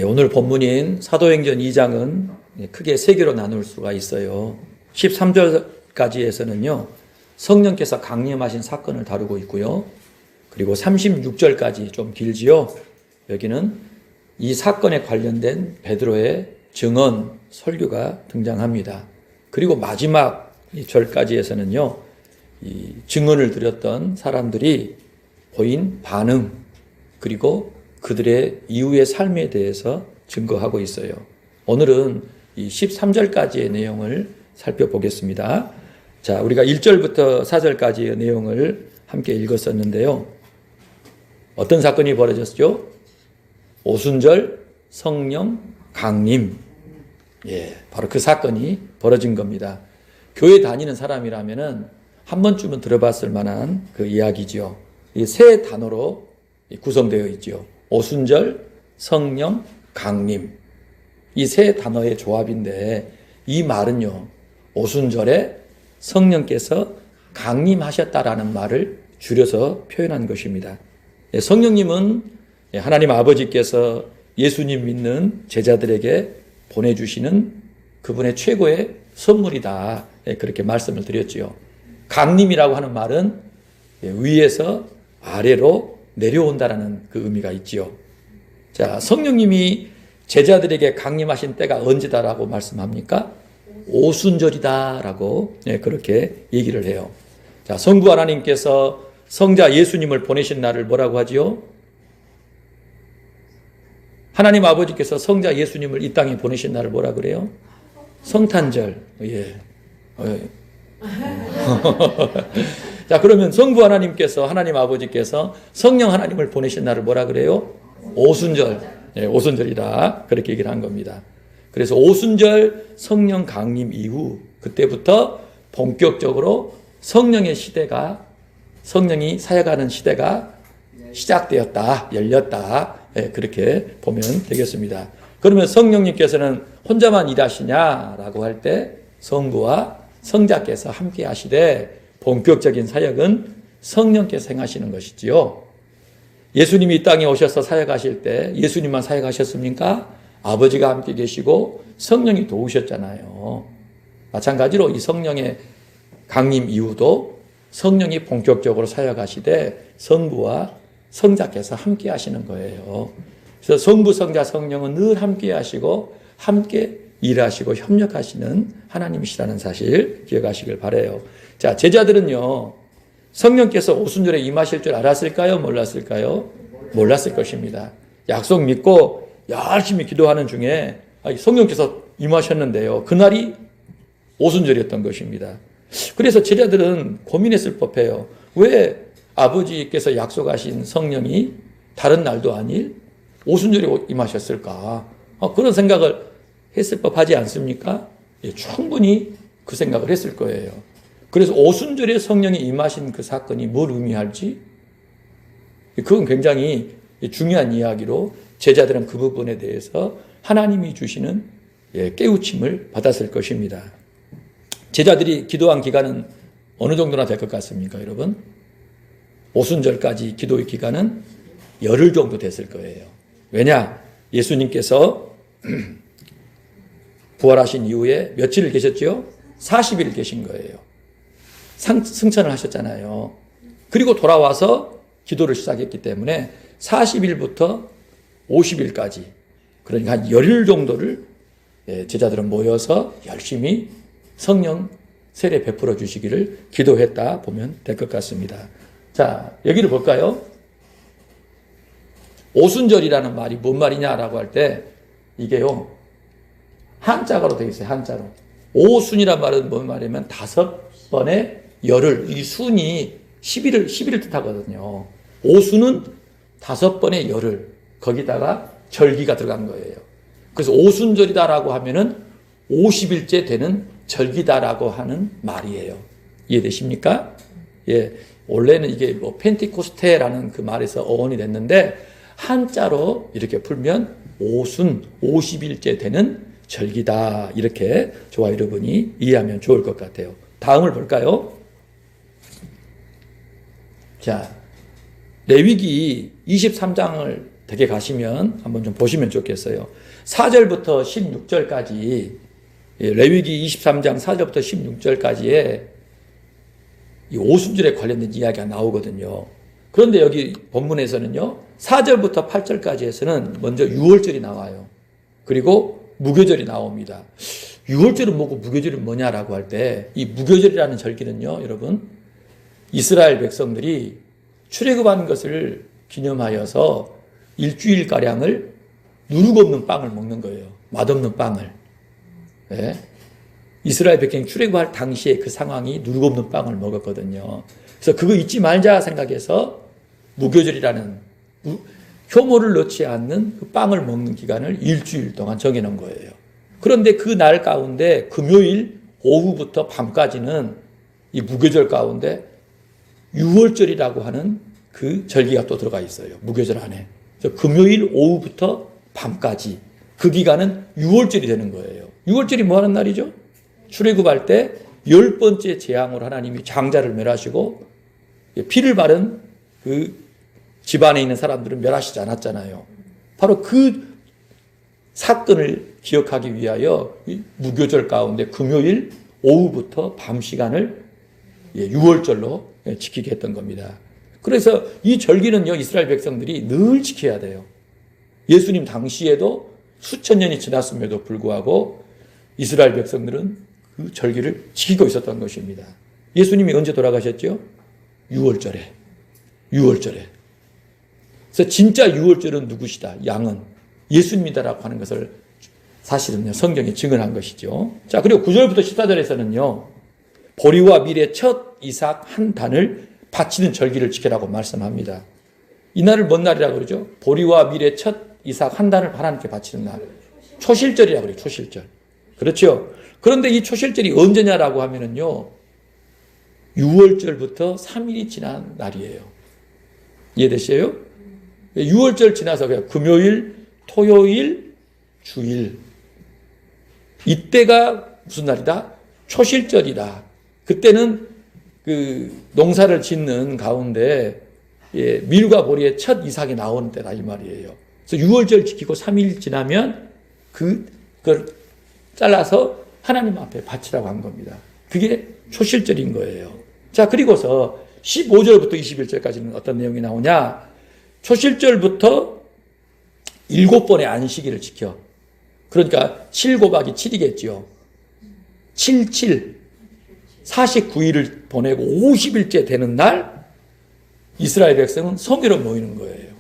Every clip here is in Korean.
오늘 본문인 사도행전 2장은 크게 세 개로 나눌 수가 있어요. 13절까지에서는요, 성령께서 강림하신 사건을 다루고 있고요. 그리고 36절까지 좀 길지요. 여기는 이 사건에 관련된 베드로의 증언, 설교가 등장합니다. 그리고 마지막 이 절까지에서는요, 이 증언을 드렸던 사람들이 보인 반응, 그리고 그들의 이후의 삶에 대해서 증거하고 있어요. 오늘은 이 13절까지의 내용을 살펴보겠습니다. 자, 우리가 1절부터 4절까지의 내용을 함께 읽었었는데요. 어떤 사건이 벌어졌죠? 오순절 성령 강림. 바로 그 사건이 벌어진 겁니다. 교회 다니는 사람이라면은 한 번쯤은 들어봤을 만한 그 이야기죠. 이 세 단어로 구성되어 있죠. 오순절, 성령, 강림. 이 세 단어의 조합인데 이 말은요, 오순절에 성령께서 강림하셨다라는 말을 줄여서 표현한 것입니다. 성령님은 하나님 아버지께서 예수님 믿는 제자들에게 보내주시는 그분의 최고의 선물이다. 그렇게 말씀을 드렸지요. 강림이라고 하는 말은 위에서 아래로 내려온다라는 그 의미가 있지요. 자, 성령님이 제자들에게 강림하신 때가 언제다라고 말씀합니까? 오순절이다라고 그렇게 얘기를 해요. 자, 성부 하나님께서 성자 예수님을 보내신 날을 뭐라고 하지요? 하나님 아버지께서 성자 예수님을 이 땅에 보내신 날을 뭐라 그래요? 성탄절. 자, 그러면 성부 하나님께서, 하나님 아버지께서 성령 하나님을 보내신 날을 뭐라 그래요? 오순절. 오순절이다. 그렇게 얘기를 한 겁니다. 그래서 오순절 성령 강림 이후 그때부터 본격적으로 성령의 시대가, 성령이 사역하는 시대가 시작되었다, 열렸다. 그렇게 보면 되겠습니다. 그러면 성령님께서는 혼자만 일하시냐라고 할 때 성부와 성자께서 함께 하시되 본격적인 사역은 성령께서 행하시는 것이지요. 예수님이 이 땅에 오셔서 사역하실 때 예수님만 사역하셨습니까? 아버지가 함께 계시고 성령이 도우셨잖아요. 마찬가지로 이 성령의 강림 이후도 성령이 본격적으로 사역하시되 성부와 성자께서 함께 하시는 거예요. 그래서 성부, 성자, 성령은 늘 함께 하시고 함께 일하시고 협력하시는 하나님이시라는 사실 기억하시길 바라요. 자, 제자들은요, 성령께서 오순절에 임하실 줄 알았을까요? 몰랐을까요? 몰랐을 것입니다. 약속 믿고 열심히 기도하는 중에 성령께서 임하셨는데요. 그날이 오순절이었던 것입니다. 그래서 제자들은 고민했을 법해요. 왜 아버지께서 약속하신 성령이 다른 날도 아닐 오순절에 임하셨을까? 그런 생각을 했을 법하지 않습니까? 충분히 그 생각을 했을 거예요. 그래서 오순절에 성령이 임하신 그 사건이 뭘 의미할지 그건 굉장히 중요한 이야기로 제자들은 그 부분에 대해서 하나님이 주시는 깨우침을 받았을 것입니다. 제자들이 기도한 기간은 어느 정도나 될 것 같습니까, 여러분? 오순절까지 기도의 기간은 열흘 정도 됐을 거예요. 왜냐? 예수님께서 부활하신 이후에 며칠을 계셨죠? 40일 계신 거예요. 승천을 하셨잖아요. 그리고 돌아와서 기도를 시작했기 때문에 40일부터 50일까지, 그러니까 한 열흘 정도를 제자들은 모여서 열심히 성령 세례 베풀어 주시기를 기도했다 보면 될 것 같습니다. 자, 여기를 볼까요? 오순절이라는 말이 뭔 말이냐라고 할 때 이게요, 한자가로 되어 있어요. 한자로. 오순이란 말은 뭔 말이냐면 5번의 열흘. 이 순이 11을 뜻하거든요. 오순은 5번의 열흘. 거기다가 절기가 들어간 거예요. 그래서 오순절이다라고 하면은 50일째 되는 절기다라고 하는 말이에요. 이해되십니까? 원래는 이게 뭐 펜티코스테라는 그 말에서 어원이 됐는데 한자로 이렇게 풀면 오순, 50일째 되는 절기다. 이렇게 저와 여러분이 이해하면 좋을 것 같아요. 다음을 볼까요? 자, 레위기 23장을 댁에 가시면 한번 좀 보시면 좋겠어요. 4절부터 16절까지, 레위기 23장 4절부터 16절까지에 이 오순절에 관련된 이야기가 나오거든요. 그런데 여기 본문에서는요, 4절부터 8절까지에서는 먼저 유월절이 나와요. 그리고 무교절이 나옵니다. 유월절은 뭐고 무교절은 뭐냐라고 할 때, 이 무교절이라는 절기는요, 여러분, 이스라엘 백성들이 출애굽한 것을 기념하여서 일주일가량을 누룩 없는 빵을 먹는 거예요. 맛없는 빵을. 네. 이스라엘 백성이 출애굽할 당시에 그 상황이 누룩 없는 빵을 먹었거든요. 그래서 그거 잊지 말자 생각해서 무교절이라는 효모를 넣지 않는 그 빵을 먹는 기간을 일주일 동안 정해놓은 거예요. 그런데 그 날 가운데 금요일 오후부터 밤까지는 이 무교절 가운데 유월절이라고 하는 그 절기가 또 들어가 있어요. 무교절 안에. 그래서 금요일 오후부터 밤까지 그 기간은 유월절이 되는 거예요. 유월절이 뭐 하는 날이죠? 출애굽할 때 10번째 재앙으로 하나님이 장자를 멸하시고 피를 바른 그 집안에 있는 사람들은 멸하시지 않았잖아요. 바로 그 사건을 기억하기 위하여 무교절 가운데 금요일 오후부터 밤 시간을 유월절로 지키게 했던 겁니다. 그래서 이 절기는요, 이스라엘 백성들이 늘 지켜야 돼요. 예수님 당시에도 수천 년이 지났음에도 불구하고 이스라엘 백성들은 그 절기를 지키고 있었던 것입니다. 예수님이 언제 돌아가셨죠? 유월절에. 그래서 진짜 유월절은 누구시다? 양은 예수님이다라고 하는 것을 사실은요, 성경이 증언한 것이죠. 자, 그리고 9절부터 14절에서는요, 보리와 밀의 첫 이삭 한 단을 바치는 절기를 지키라고 말씀합니다. 이날을 뭔 날이라고 그러죠? 보리와 밀의 첫 이삭 한 단을 하나님께 바치는 날. 초실절이라고 그래요, 초실절. 그렇죠? 그런데 이 초실절이 언제냐라고 하면은요, 6월절부터 3일이 지난 날이에요. 이해되세요? 6월절 지나서 금요일, 토요일, 주일. 이때가 무슨 날이다? 초실절이다. 그때는 그 농사를 짓는 가운데 밀과 보리의 첫 이삭이 나오는 때다 이 말이에요. 그래서 6월절 지키고 3일 지나면 그걸 잘라서 하나님 앞에 바치라고 한 겁니다. 그게 초실절인 거예요. 자, 그리고서 15절부터 21절까지는 어떤 내용이 나오냐? 초실절부터 7번의 안식일을 지켜. 그러니까 7 곱하기 7이겠죠. 49일을 보내고 50일째 되는 날 이스라엘 백성은 성회로 모이는 거예요.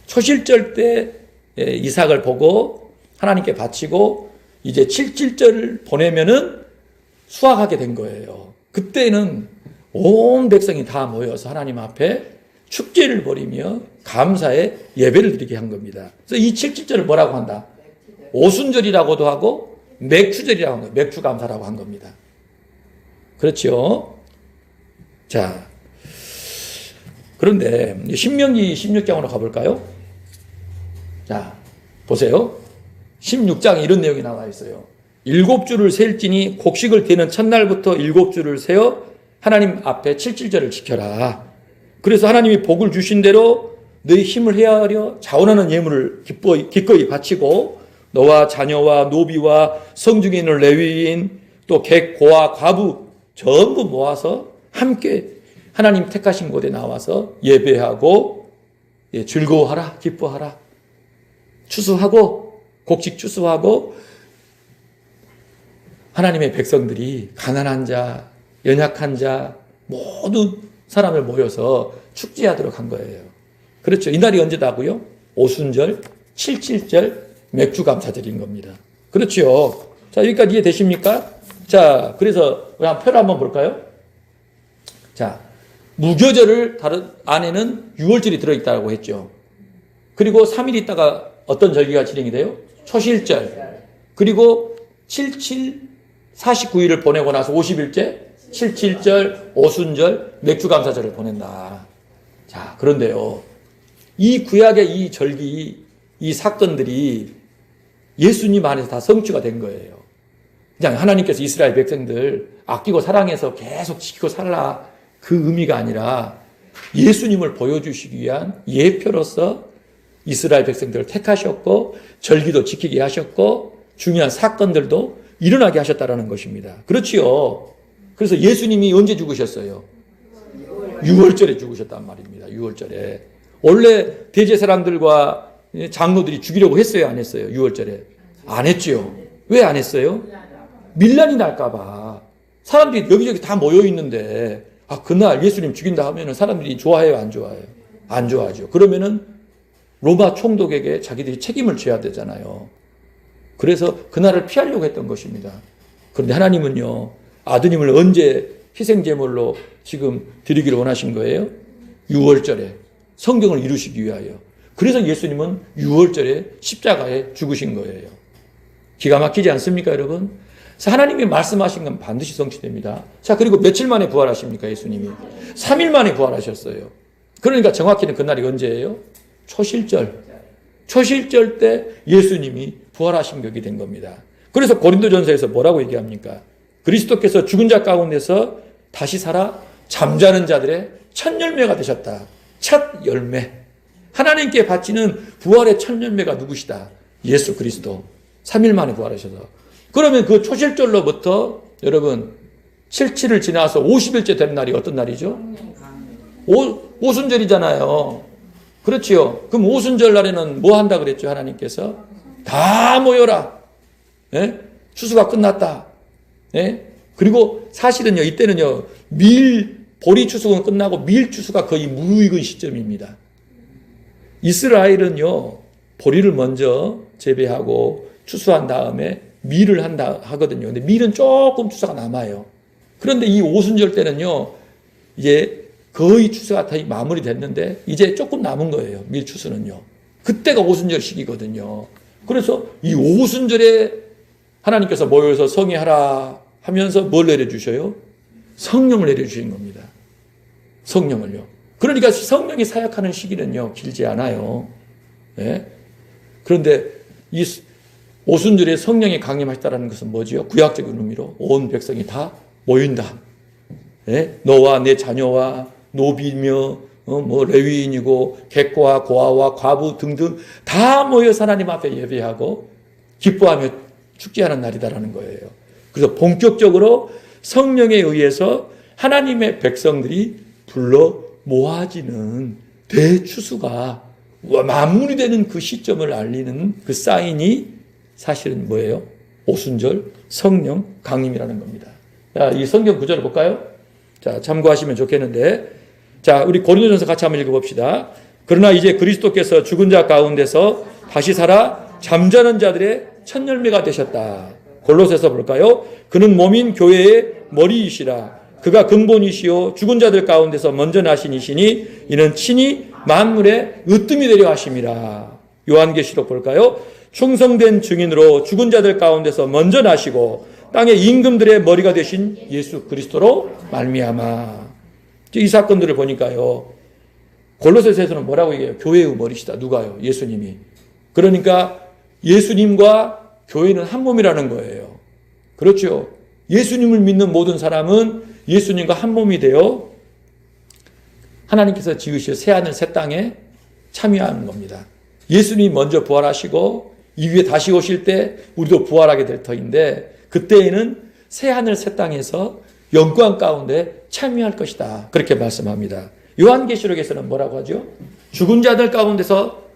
초실절 때 이삭을 보고 하나님께 바치고 이제 77절을 보내면은 수확하게 된 거예요. 그때는 온 백성이 다 모여서 하나님 앞에 축제를 벌이며 감사의 예배를 드리게 한 겁니다. 그래서 이 77절을 뭐라고 한다? 오순절이라고도 하고 맥추절이라고 한 거예요. 맥추 감사라고 한 겁니다. 그렇죠? 자, 그런데 신명기 16장으로 가볼까요? 자, 보세요. 16장에 이런 내용이 나와 있어요. 7주를 셀지니 곡식을 떼는 첫날부터 7주를 세어 하나님 앞에 77절을 지켜라. 그래서 하나님이 복을 주신 대로 너희 힘을 헤아려 자원하는 예물을 기꺼이 바치고 너와 자녀와 노비와 성중에 있는 레위인 또 객, 고아, 과부 전부 모아서 함께 하나님 택하신 곳에 나와서 예배하고 즐거워하라, 기뻐하라. 추수하고 곡식 추수하고 하나님의 백성들이 가난한 자, 연약한 자 모든 사람을 모여서 축제하도록 한 거예요. 그렇죠. 이날이 언제다고요? 오순절, 77절, 맥주감사절인 겁니다. 그렇죠. 자, 여기까지 이해되십니까? 자, 그래서 우리 한 표를 한번 볼까요? 자, 무교절을 다른 안에는 6월절이 들어있다고 했죠. 그리고 3일 있다가 어떤 절기가 진행이 돼요? 초실절. 그리고 49일을 보내고 나서 50일째 77절, 오순절, 맥주감사절을 보낸다. 자, 그런데요. 이 구약의 이 절기, 이 사건들이 예수님 안에서 다 성취가 된 거예요. 그냥 하나님께서 이스라엘 백성들 아끼고 사랑해서 계속 지키고 살라. 그 의미가 아니라 예수님을 보여주시기 위한 예표로서 이스라엘 백성들을 택하셨고 절기도 지키게 하셨고 중요한 사건들도 일어나게 하셨다라는 것입니다. 그렇지요. 그래서 예수님이 언제 죽으셨어요? 6월절에 죽으셨단 말입니다. 6월절에. 원래 대제사장들과 장로들이 죽이려고 했어요, 안 했어요? 6월절에. 안 했죠. 왜 안 했어요? 밀란이 날까봐. 사람들이 여기저기 다 모여 있는데, 그날 예수님 죽인다 하면은 사람들이 좋아해요, 안 좋아해요? 안 좋아하죠. 그러면은 로마 총독에게 자기들이 책임을 져야 되잖아요. 그래서 그날을 피하려고 했던 것입니다. 그런데 하나님은요, 아드님을 언제 희생제물로 지금 드리기를 원하신 거예요? 6월절에 성경을 이루시기 위하여. 그래서 예수님은 6월절에 십자가에 죽으신 거예요. 기가 막히지 않습니까, 여러분? 그래서 하나님이 말씀하신 건 반드시 성취됩니다. 자, 그리고 며칠 만에 부활하십니까, 예수님이? 3일 만에 부활하셨어요. 그러니까 정확히는 그날이 언제예요? 초실절. 초실절 때 예수님이 부활하신 격이 된 겁니다. 그래서 고린도전서에서 뭐라고 얘기합니까? 그리스도께서 죽은 자 가운데서 다시 살아 잠자는 자들의 첫 열매가 되셨다. 첫 열매. 하나님께 바치는 부활의 첫 열매가 누구시다? 예수 그리스도. 3일 만에 부활하셔서. 그러면 그 초실절로부터 여러분 7일을 지나서 50일째 되는 날이 어떤 날이죠? 오순절이잖아요. 그렇지요. 그럼 오순절 날에는 뭐 한다 그랬죠? 하나님께서 다 모여라. 예? 추수가 끝났다. 예? 그리고 사실은요, 이때는요, 보리 추수가 끝나고 밀 추수가 거의 무르익은 시점입니다. 이스라엘은요, 보리를 먼저 재배하고 추수한 다음에 밀을 하거든요. 근데 밀은 조금 추수가 남아요. 그런데 이 오순절 때는요, 이제 거의 추수가 다 마무리됐는데 이제 조금 남은 거예요. 밀 추수는요. 그때가 오순절 시기거든요. 그래서 이 오순절에 하나님께서 모여서 성회하라 하면서 뭘 내려주셔요? 성령을 내려주신 겁니다. 성령을요. 그러니까 성령이 사역하는 시기는요, 길지 않아요. 예? 그런데 이 오순절에 성령이 강림하셨다는 것은 뭐지요? 구약적인 의미로 온 백성이 다 모인다. 예? 너와 내 자녀와 노비며 레위인이고 객과와 고아와 과부 등등 다 모여서 하나님 앞에 예배하고 기뻐하며 축제하는 날이다라는 거예요. 그래서 본격적으로 성령에 의해서 하나님의 백성들이 불러 모아지는 대추수가 마무리되는 그 시점을 알리는 그 사인이 사실은 뭐예요? 오순절 성령 강림이라는 겁니다. 자, 이 성경 구절을 볼까요? 자, 참고하시면 좋겠는데, 자, 우리 고린도전서 같이 한번 읽어봅시다. 그러나 이제 그리스도께서 죽은 자 가운데서 다시 살아 잠자는 자들의 첫 열매가 되셨다. 골로새서 볼까요? 그는 몸인 교회의 머리이시라. 그가 근본이시요 죽은 자들 가운데서 먼저 나신 이시니 이는 친히 만물의 으뜸이 되려 하심이라. 요한계시록 볼까요? 충성된 증인으로 죽은 자들 가운데서 먼저 나시고 땅의 임금들의 머리가 되신 예수 그리스도로 말미암아. 이 사건들을 보니까요, 골로새서에서는 뭐라고 얘기해요? 교회의 머리시다. 누가요? 예수님이. 그러니까 예수님과 교회는 한 몸이라는 거예요. 그렇죠? 예수님을 믿는 모든 사람은 예수님과 한 몸이 되어 하나님께서 지으실 새하늘 새 땅에 참여하는 겁니다. 예수님이 먼저 부활하시고 이후에 다시 오실 때 우리도 부활하게 될 터인데, 그때에는 새하늘 새 땅에서 영광 가운데 참여할 것이다. 그렇게 말씀합니다. 요한계시록에서는 뭐라고 하죠? 죽은 자들 가운데서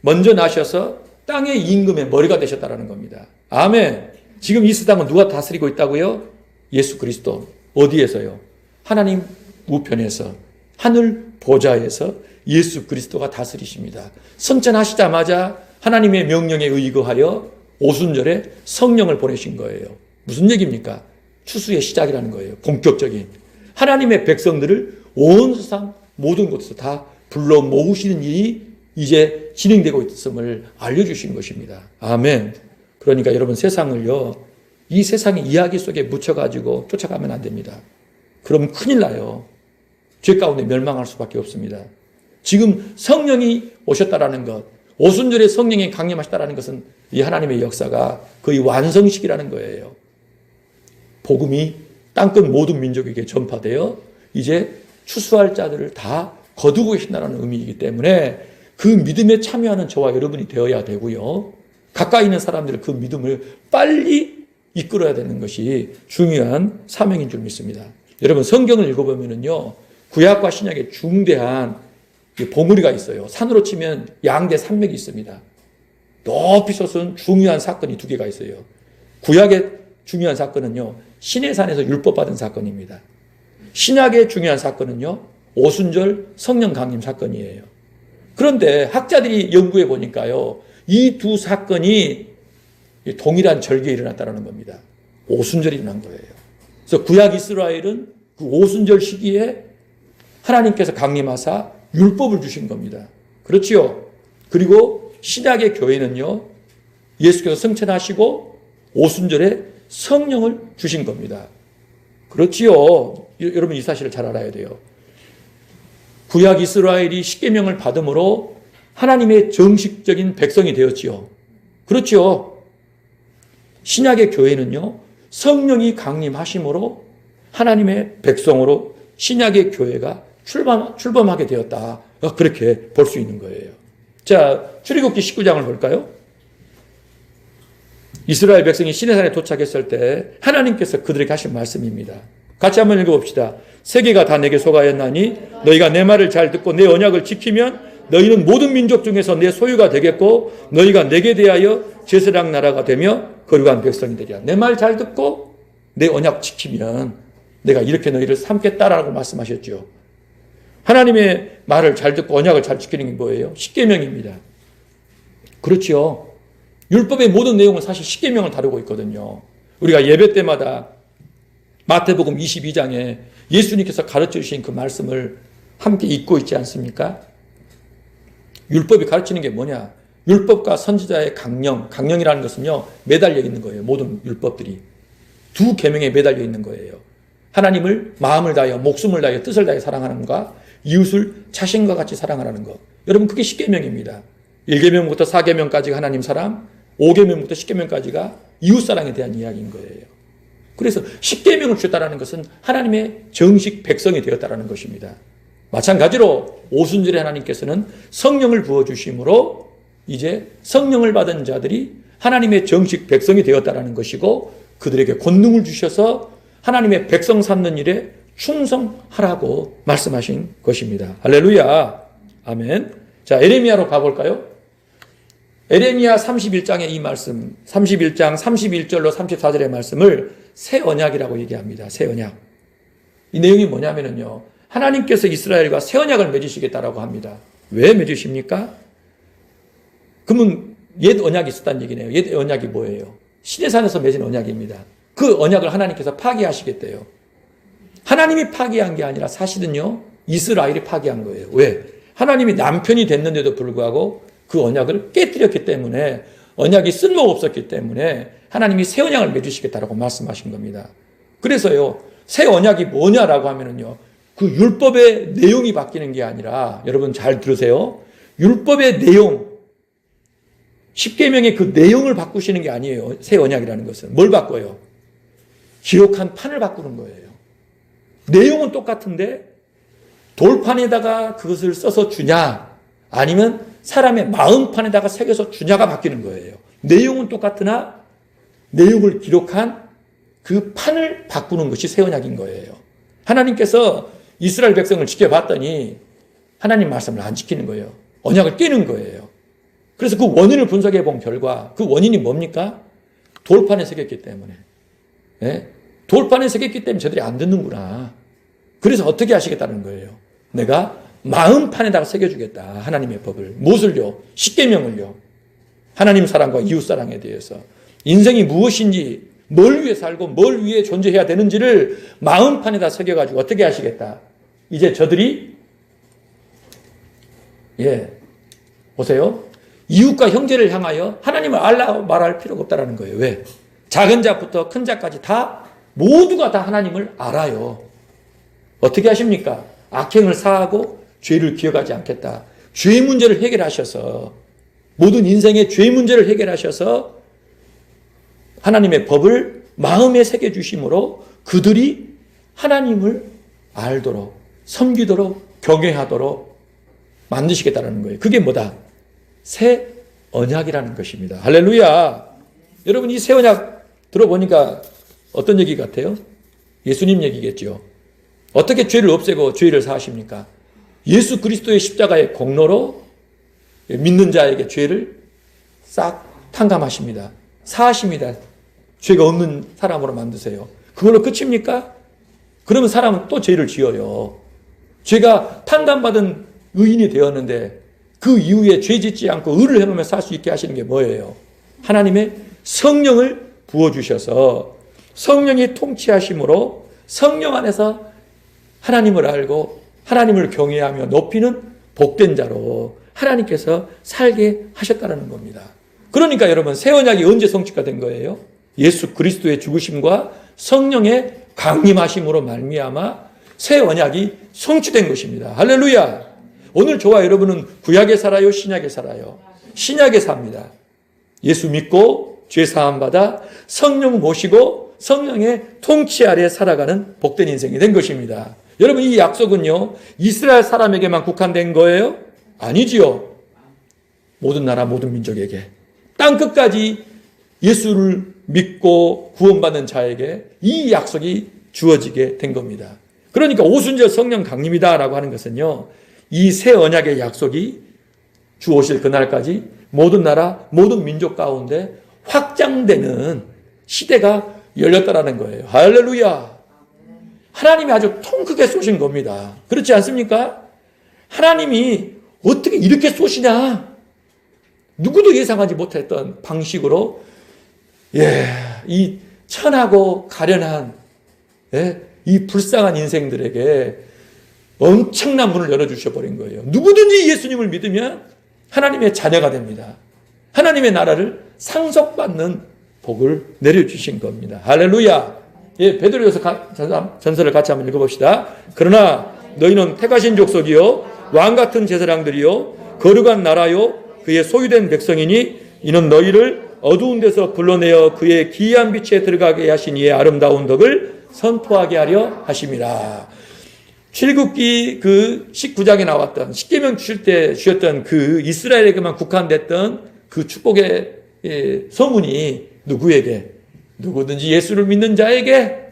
먼저 나셔서 땅의 임금의 머리가 되셨다는 겁니다. 아멘. 지금 이 세상은 누가 다스리고 있다고요? 예수 그리스도. 어디에서요? 하나님 우편에서, 하늘 보좌에서 예수 그리스도가 다스리십니다. 승천하시자마자 하나님의 명령에 의거하여 오순절에 성령을 보내신 거예요. 무슨 얘기입니까? 추수의 시작이라는 거예요. 본격적인. 하나님의 백성들을 온 세상 모든 곳에서 다 불러 모으시는 일이 이제 진행되고 있음을 알려주신 것입니다. 아멘. 그러니까 여러분, 세상을요, 이 세상의 이야기 속에 묻혀가지고 쫓아가면 안 됩니다. 그럼 큰일 나요. 죄 가운데 멸망할 수밖에 없습니다. 지금 성령이 오셨다라는 것, 오순절에 성령이 강림하셨다라는 것은 이 하나님의 역사가 거의 완성식이라는 거예요. 복음이 땅끝 모든 민족에게 전파되어 이제 추수할 자들을 다 거두고 계신다는 의미이기 때문에 그 믿음에 참여하는 저와 여러분이 되어야 되고요. 가까이 있는 사람들을 그 믿음을 빨리 이끌어야 되는 것이 중요한 사명인 줄 믿습니다. 여러분 성경을 읽어보면요. 구약과 신약에 중대한 봉우리가 있어요. 산으로 치면 양대 산맥이 있습니다. 높이 솟은 중요한 사건이 두 개가 있어요. 구약의 중요한 사건은요. 시내산에서 율법 받은 사건입니다. 신약의 중요한 사건은요. 오순절 성령 강림 사건이에요. 그런데 학자들이 연구해 보니까요. 이 두 사건이 동일한 절기에 일어났다는 겁니다. 오순절이 일어난 거예요. 그래서 구약 이스라엘은 그 오순절 시기에 하나님께서 강림하사 율법을 주신 겁니다. 그렇지요? 그리고 신약의 교회는요. 예수께서 승천하시고 오순절에 성령을 주신 겁니다. 그렇지요? 여러분 이 사실을 잘 알아야 돼요. 구약 이스라엘이 십계명을 받음으로 하나님의 정식적인 백성이 되었지요. 그렇지요? 신약의 교회는요. 성령이 강림하심으로 하나님의 백성으로 신약의 교회가 출범하게 되었다. 그렇게 볼 수 있는 거예요. 자, 출애굽기 19장을 볼까요? 이스라엘 백성이 시내산에 도착했을 때 하나님께서 그들에게 하신 말씀입니다. 같이 한번 읽어봅시다. 세계가 다 내게 속하였나니 너희가 내 말을 잘 듣고 내 언약을 지키면 너희는 모든 민족 중에서 내 소유가 되겠고 너희가 내게 대하여 제사장 나라가 되며 거룩한 백성이 되리라. 내 말 잘 듣고 내 언약 지키면 내가 이렇게 너희를 삼겠다라고 말씀하셨죠. 하나님의 말을 잘 듣고 언약을 잘 지키는 게 뭐예요? 십계명입니다. 그렇죠. 율법의 모든 내용은 사실 십계명을 다루고 있거든요. 우리가 예배 때마다 마태복음 22장에 예수님께서 가르쳐 주신 그 말씀을 함께 읽고 있지 않습니까? 율법이 가르치는 게 뭐냐? 율법과 선지자의 강령이라는 것은요, 매달려 있는 거예요. 모든 율법들이. 두 계명에 매달려 있는 거예요. 하나님을 마음을 다하여, 목숨을 다하여, 뜻을 다하여 사랑하는 것과 이웃을 자신과 같이 사랑하라는 것. 여러분, 그게 십계명입니다. 1계명부터 4계명까지가 하나님 사랑, 5계명부터 10계명까지가 이웃 사랑에 대한 이야기인 거예요. 그래서 십계명을 주셨다는 것은 하나님의 정식 백성이 되었다는 것입니다. 마찬가지로 오순절에 하나님께서는 성령을 부어주심으로 이제 성령을 받은 자들이 하나님의 정식 백성이 되었다는 것이고 그들에게 권능을 주셔서 하나님의 백성 삼는 일에 충성하라고 말씀하신 것입니다. 할렐루야. 아멘. 자, 에레미야로 가볼까요? 에레미야 31장의 이 말씀, 31장 31절로 34절의 말씀을 새 언약이라고 얘기합니다. 새 언약. 이 내용이 뭐냐면요. 하나님께서 이스라엘과 새 언약을 맺으시겠다라고 합니다. 왜 맺으십니까? 그러면 옛 언약이 있었다는 얘기네요. 옛 언약이 뭐예요? 시내산에서 맺은 언약입니다. 그 언약을 하나님께서 파기하시겠대요. 하나님이 파기한 게 아니라 사실은요. 이스라엘이 파기한 거예요. 왜? 하나님이 남편이 됐는데도 불구하고 그 언약을 깨뜨렸기 때문에 언약이 쓸모가 없었기 때문에 하나님이 새 언약을 맺으시겠다라고 말씀하신 겁니다. 그래서요. 새 언약이 뭐냐라고 하면은요. 그 율법의 내용이 바뀌는 게 아니라 여러분 잘 들으세요. 율법의 내용, 십계명의 그 내용을 바꾸시는 게 아니에요. 새 언약이라는 것은. 뭘 바꿔요? 기록한 판을 바꾸는 거예요. 내용은 똑같은데 돌판에다가 그것을 써서 주냐 아니면 사람의 마음판에다가 새겨서 주냐가 바뀌는 거예요. 내용은 똑같으나 내용을 기록한 그 판을 바꾸는 것이 새 언약인 거예요. 하나님께서 이스라엘 백성을 지켜봤더니 하나님 말씀을 안 지키는 거예요. 언약을 깨는 거예요. 그래서 그 원인을 분석해 본 결과 그 원인이 뭡니까? 돌판에 새겼기 때문에. 네? 돌판에 새겼기 때문에 저들이 안 듣는구나. 그래서 어떻게 하시겠다는 거예요? 내가 마음판에다가 새겨주겠다. 하나님의 법을. 무엇을요? 십계명을요. 하나님 사랑과 이웃 사랑에 대해서. 인생이 무엇인지, 뭘 위해 살고 뭘 위해 존재해야 되는지를 마음판에다 새겨가지고 어떻게 하시겠다. 이제 저들이 보세요. 이웃과 형제를 향하여 하나님을 알라고 말할 필요가 없다는 거예요. 왜? 작은 자부터 큰 자까지 다 모두가 다 하나님을 알아요. 어떻게 하십니까? 악행을 사하고 죄를 기억하지 않겠다. 죄 문제를 해결하셔서 모든 인생의 죄 문제를 해결하셔서 하나님의 법을 마음에 새겨주심으로 그들이 하나님을 알도록 섬기도록 경외하도록 만드시겠다는 거예요. 그게 뭐다? 새 언약이라는 것입니다. 할렐루야. 여러분, 이 새 언약 들어보니까 어떤 얘기 같아요? 예수님 얘기겠죠. 어떻게 죄를 없애고 죄를 사하십니까? 예수 그리스도의 십자가의 공로로 믿는 자에게 죄를 싹 탕감하십니다. 사하십니다. 죄가 없는 사람으로 만드세요. 그걸로 끝입니까? 그러면 사람은 또 죄를 지어요. 죄가 판단받은 의인이 되었는데 그 이후에 죄 짓지 않고 의를 행하며 살 수 있게 하시는 게 뭐예요? 하나님의 성령을 부어주셔서 성령이 통치하심으로 성령 안에서 하나님을 알고 하나님을 경외하며 높이는 복된 자로 하나님께서 살게 하셨다는 겁니다. 그러니까 여러분, 새 언약이 언제 성취가 된 거예요? 예수 그리스도의 죽으심과 성령의 강림하심으로 말미암아 새 언약이 성취된 것입니다. 할렐루야. 오늘 저와 여러분은 구약에 살아요, 신약에 살아요? 신약에 삽니다. 예수 믿고 죄 사함 받아 성령 모시고 성령의 통치 아래 살아가는 복된 인생이 된 것입니다. 여러분, 이 약속은요, 이스라엘 사람에게만 국한된 거예요? 아니지요. 모든 나라 모든 민족에게, 땅 끝까지 예수를 믿고 구원받는 자에게 이 약속이 주어지게 된 겁니다. 그러니까 오순절 성령 강림이다라고 하는 것은요, 이 새 언약의 약속이 주오실 그날까지 모든 나라 모든 민족 가운데 확장되는 시대가 열렸다라는 거예요. 할렐루야. 하나님이 아주 통 크게 쏘신 겁니다. 그렇지 않습니까? 하나님이 어떻게 이렇게 쏘시냐? 누구도 예상하지 못했던 방식으로, 이 천하고 가련한, 이 불쌍한 인생들에게 엄청난 문을 열어주셔 버린 거예요. 누구든지 예수님을 믿으면 하나님의 자녀가 됩니다. 하나님의 나라를 상속받는 복을 내려주신 겁니다. 할렐루야. 베드로전서 전서를 같이 한번 읽어봅시다. 그러나 너희는 택하신 족속이요 왕같은 제사장들이요 거룩한 나라요 그의 소유된 백성이니 이는 너희를 어두운 데서 불러내어 그의 기이한 빛에 들어가게 하신 이의 아름다운 덕을 선포하게 하려 하심이라. 출애굽기 그 19장에 나왔던 십계명 주실 때 주셨던 그 이스라엘에게만 국한됐던 그 축복의 소문이 누구에게? 누구든지 예수를 믿는 자에게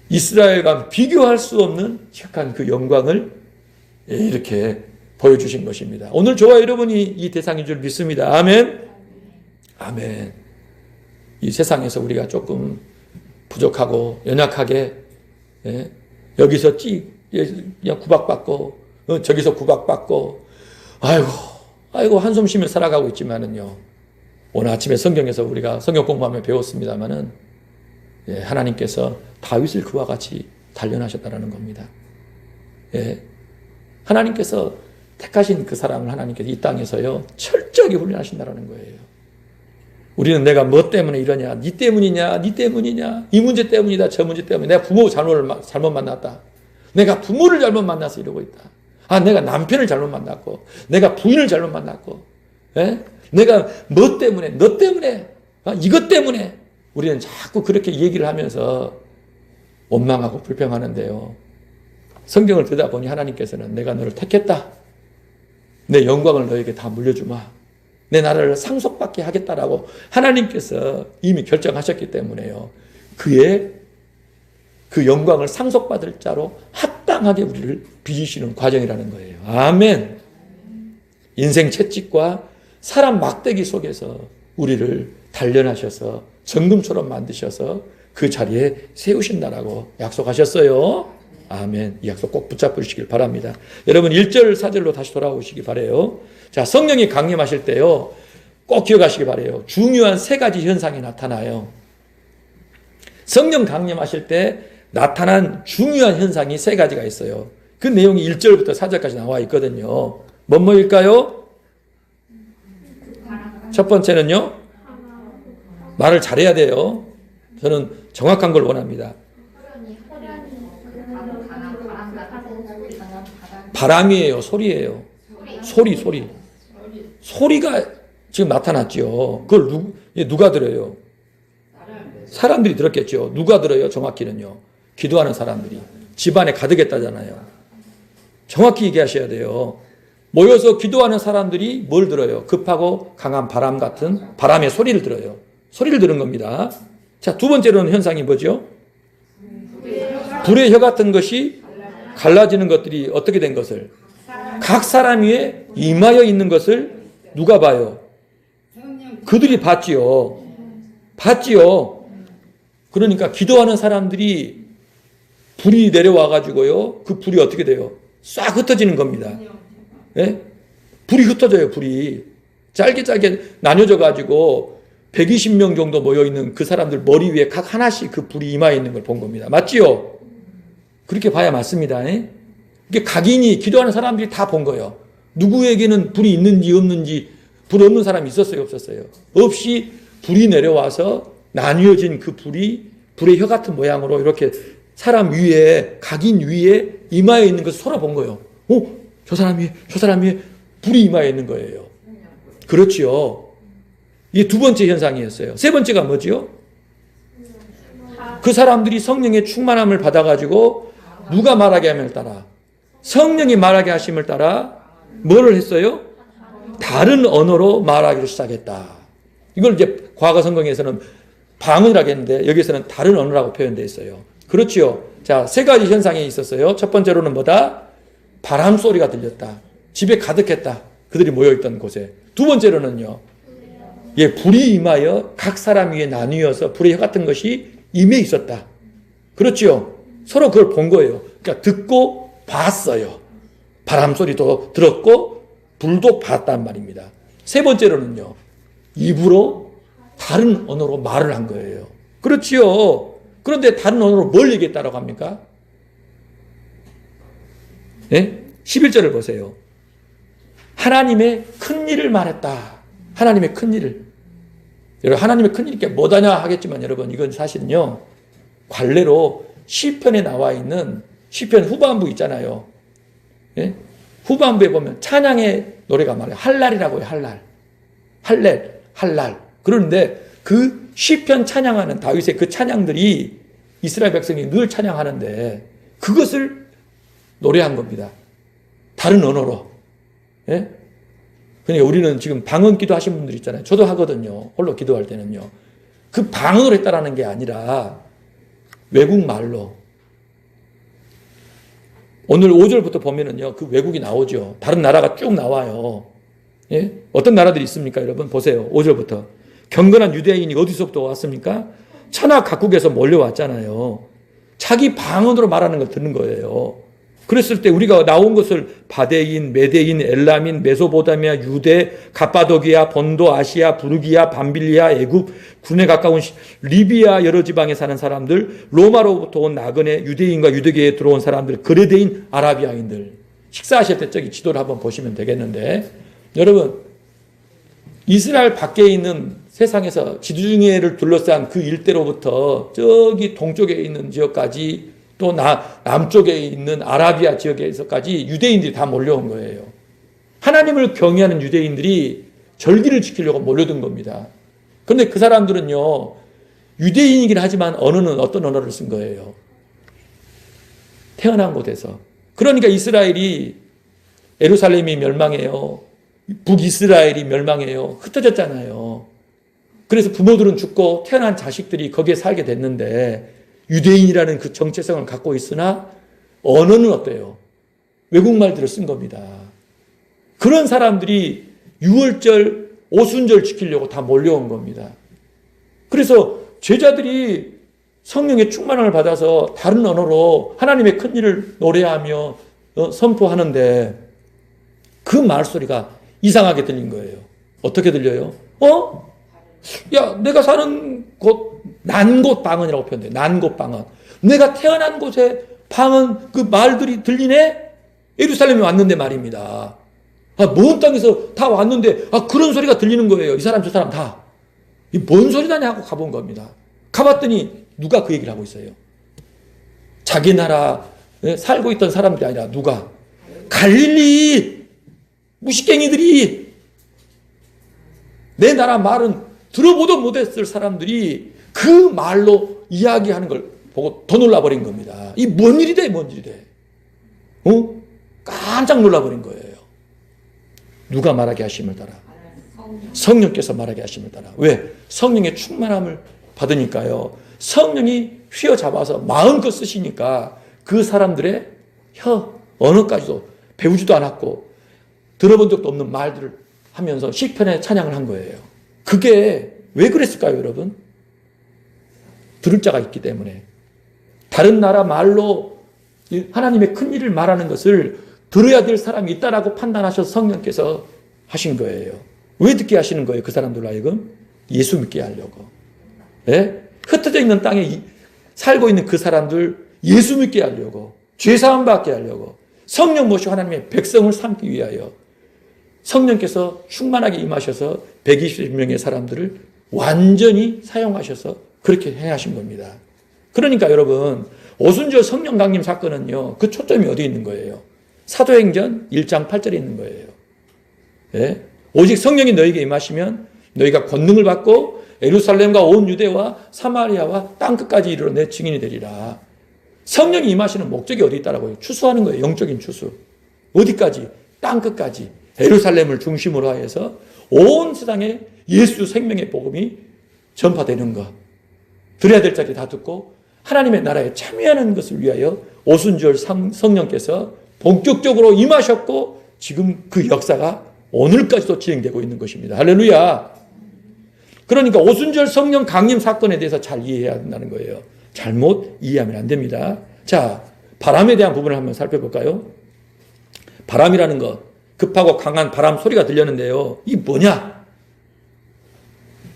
이스라엘과 비교할 수 없는 착한 그 영광을 이렇게 보여주신 것입니다. 오늘 저와 여러분이 이 대상인 줄 믿습니다. 아멘. 아멘. 이 세상에서 우리가 조금 부족하고 연약하게, 여기서 그냥 구박받고, 저기서 구박받고, 아이고, 한숨 쉬며 살아가고 있지만은요, 오늘 아침에 성경에서 우리가 성경 공부하며 배웠습니다마는, 하나님께서 다윗을 그와 같이 단련하셨다는 겁니다. 하나님께서 택하신 그 사람을 하나님께서 이 땅에서요, 철저하게 훈련하신다는 거예요. 우리는 내가 뭐 때문에 이러냐, 니 때문이냐, 이 문제 때문이다, 저 문제 때문에, 내가 부모 잘못 만났다. 내가 부모를 잘못 만나서 이러고 있다. 내가 남편을 잘못 만났고, 내가 부인을 잘못 만났고, 내가 뭐 때문에, 너 때문에, 이것 때문에, 우리는 자꾸 그렇게 얘기를 하면서 원망하고 불평하는데요. 성경을 듣다 보니 하나님께서는 내가 너를 택했다. 내 영광을 너에게 다 물려주마. 내 나라를 상속받게 하겠다라고 하나님께서 이미 결정하셨기 때문에요. 그의 그 영광을 상속받을 자로 합당하게 우리를 빚으시는 과정이라는 거예요. 아멘. 인생 채찍과 사람 막대기 속에서 우리를 단련하셔서 정금처럼 만드셔서 그 자리에 세우신다라고 약속하셨어요. 아멘. 이 약속 꼭 붙잡으시길 바랍니다. 여러분 1절 4절로 다시 돌아오시기 바라요. 자, 성령이 강림하실 때요, 꼭 기억하시기 바라요. 중요한 세 가지 현상이 나타나요. 성령 강림하실 때 나타난 중요한 현상이 세 가지가 있어요. 그 내용이 1절부터 4절까지 나와 있거든요. 뭐일까요? 첫 번째는요, 말을 잘해야 돼요. 저는 정확한 걸 원합니다. 바람이에요, 소리예요. 소리. 소리가 지금 나타났죠. 그걸 누가 들어요? 사람들이 들었겠죠. 누가 들어요? 정확히는요, 기도하는 사람들이. 집안에 가득했다잖아요. 정확히 얘기하셔야 돼요. 모여서 기도하는 사람들이 뭘 들어요? 급하고 강한 바람 같은 바람의 소리를 들어요. 소리를 들은 겁니다. 자, 두 번째로는 현상이 뭐죠? 불의 혀 같은 것이 갈라지는 것들이 어떻게 된 것을? 각 사람 위에 임하여 있는 것을 누가 봐요? 그들이 봤지요. 봤지요. 그러니까 기도하는 사람들이 불이 내려와 가지고요. 그 불이 어떻게 돼요? 싹 흩어지는 겁니다. 예? 불이 흩어져요, 불이. 짧게 나뉘어져 가지고 120명 정도 모여 있는 그 사람들 머리 위에 각 하나씩 그 불이 임하여 있는 걸 본 겁니다. 맞지요? 그렇게 봐야 맞습니다. 예? 이게 각인이 기도하는 사람들이 다 본 거예요. 누구에게는 불이 있는지 없는지, 불 없는 사람이 있었어요, 없었어요? 없이 불이 내려와서 나뉘어진 그 불이 불의 혀 같은 모양으로 이렇게 사람 위에, 각인 위에 임하여 있는 것을 서로 본 거예요. 저 사람 위에 불이 임하여 있는 거예요. 그렇지요. 이게 두 번째 현상이었어요. 세 번째가 뭐지요? 그 사람들이 성령의 충만함을 받아가지고 누가 말하게 함을 따라, 성령이 말하게 하심을 따라 뭐를 했어요? 다른 언어로 말하기를 시작했다. 이걸 이제 과거 성경에서는 방언이라고 했는데 여기서는 다른 언어라고 표현되어 있어요. 그렇지요. 자, 세 가지 현상이 있었어요. 첫 번째로는 뭐다? 바람 소리가 들렸다. 집에 가득했다. 그들이 모여있던 곳에. 두 번째로는요. 불이 임하여 각 사람 위에 나뉘어서 불의 혀 같은 것이 임해 있었다. 그렇지요. 서로 그걸 본 거예요. 그러니까 듣고 봤어요. 바람 소리도 들었고 불도 봤단 말입니다. 세 번째로는요. 입으로 다른 언어로 말을 한 거예요. 그렇지요. 그런데 다른 언어로 뭘 얘기했다라고 합니까? 네? 11절을 보세요. 하나님의 큰 일을 말했다. 하나님의 큰 일을. 여러분, 하나님의 큰 일이 뭐다냐 하겠지만 여러분, 이건 사실은요, 관례로 시편에 나와 있는 시편 후반부 있잖아요. 예? 후반부에 보면 찬양의 노래가 많아요. 할랄이라고 해요. 할랄. 그런데 그 시편 찬양하는 다윗의 그 찬양들이 이스라엘 백성이 늘 찬양하는데 그것을 노래한 겁니다. 다른 언어로. 예? 그러니까 우리는 지금 방언 기도 하신 분들 있잖아요. 저도 하거든요. 홀로 기도할 때는요. 그 방언으로 했다라는 게 아니라 외국말로. 오늘 5절부터 보면은요. 그 외국이 나오죠. 다른 나라가 쭉 나와요. 예? 어떤 나라들이 있습니까? 여러분 보세요. 5절부터. 경건한 유대인이 어디서부터 왔습니까? 천하 각국에서 몰려왔잖아요. 자기 방언으로 말하는 걸 듣는 거예요. 그랬을 때 우리가 나온 것을 바데인, 메데인, 엘람인, 메소포타미아, 유대, 갑바도기아, 본도, 아시아, 부르기아, 밤빌리아, 애굽, 군에 가까운 리비아 여러 지방에 사는 사람들, 로마로부터 온 나그네, 유대인과 유대계에 들어온 사람들, 그레데인, 아라비아인들. 식사하실 때 저기 지도를 한번 보시면 되겠는데, 여러분 이스라엘 밖에 있는 세상에서 지중해를 둘러싼 그 일대로부터 저기 동쪽에 있는 지역까지 또 남쪽에 있는 아라비아 지역에서까지 유대인들이 다 몰려온 거예요. 하나님을 경외하는 유대인들이 절기를 지키려고 몰려든 겁니다. 그런데 그 사람들은요, 유대인이긴 하지만 언어는 어떤 언어를 쓴 거예요? 태어난 곳에서. 그러니까 이스라엘이, 예루살렘이 멸망해요. 북이스라엘이 멸망해요. 흩어졌잖아요. 그래서 부모들은 죽고 태어난 자식들이 거기에 살게 됐는데 유대인이라는 그 정체성을 갖고 있으나 언어는 어때요? 외국말들을 쓴 겁니다. 그런 사람들이 유월절, 오순절 지키려고 다 몰려온 겁니다. 그래서 제자들이 성령의 충만함을 받아서 다른 언어로 하나님의 큰 일을 노래하며 선포하는데 그 말소리가 이상하게 들린 거예요. 어떻게 들려요? 야, 내가 사는 곳, 난곳 방언이라고 표현돼요. 난곳 방언. 내가 태어난 곳에 방언, 그 말들이 들리네? 예루살렘에 왔는데 말입니다. 먼 땅에서 다 왔는데, 그런 소리가 들리는 거예요. 이 사람, 저 사람 다. 이 뭔 소리다냐 하고 가본 겁니다. 가봤더니, 누가 그 얘기를 하고 있어요? 자기 나라에 살고 있던 사람들이 아니라 누가? 갈릴리! 무식갱이들이! 내 나라 말은 들어보도 못했을 사람들이 그 말로 이야기하는 걸 보고 더 놀라버린 겁니다. 이 뭔 일이 돼, 뭔 일이 돼. 깜짝 놀라버린 거예요. 누가 말하게 하심을 따라? 성령께서 말하게 하심을 따라. 왜? 성령의 충만함을 받으니까요. 성령이 휘어잡아서 마음껏 쓰시니까 그 사람들의 언어까지도 배우지도 않았고 들어본 적도 없는 말들을 하면서 시편의 찬양을 한 거예요. 그게 왜 그랬을까요, 여러분? 들을 자가 있기 때문에. 다른 나라 말로 하나님의 큰 일을 말하는 것을 들어야 될 사람이 있다라고 판단하셔서 성령께서 하신 거예요. 왜 듣게 하시는 거예요? 그 사람들로 하여금 예수 믿게 하려고. 예? 흩어져 있는 땅에 살고 있는 그 사람들 예수 믿게 하려고, 죄사함 받게 하려고, 성령 모시고 하나님의 백성을 삼기 위하여 성령께서 충만하게 임하셔서 120명의 사람들을 완전히 사용하셔서 그렇게 행하신 겁니다. 그러니까 여러분, 오순절 성령 강림 사건은요, 그 초점이 어디 있는 거예요? 사도행전 1장 8절에 있는 거예요. 예? 오직 성령이 너에게 임하시면 너희가 권능을 받고 예루살렘과 온 유대와 사마리아와 땅끝까지 이르러 내 증인이 되리라. 성령이 임하시는 목적이 어디 있다라고요? 추수하는 거예요. 영적인 추수. 어디까지? 땅끝까지. 예루살렘을 중심으로 하여서 온 세상에 예수 생명의 복음이 전파되는 것. 들어야 될 자리 다 듣고 하나님의 나라에 참여하는 것을 위하여 오순절 성령께서 본격적으로 임하셨고 지금 그 역사가 오늘까지도 진행되고 있는 것입니다. 할렐루야. 그러니까 오순절 성령 강림 사건에 대해서 잘 이해해야 한다는 거예요. 잘못 이해하면 안 됩니다. 자, 바람에 대한 부분을 한번 살펴볼까요? 바람이라는 것, 급하고 강한 바람 소리가 들렸는데요. 이게 뭐냐?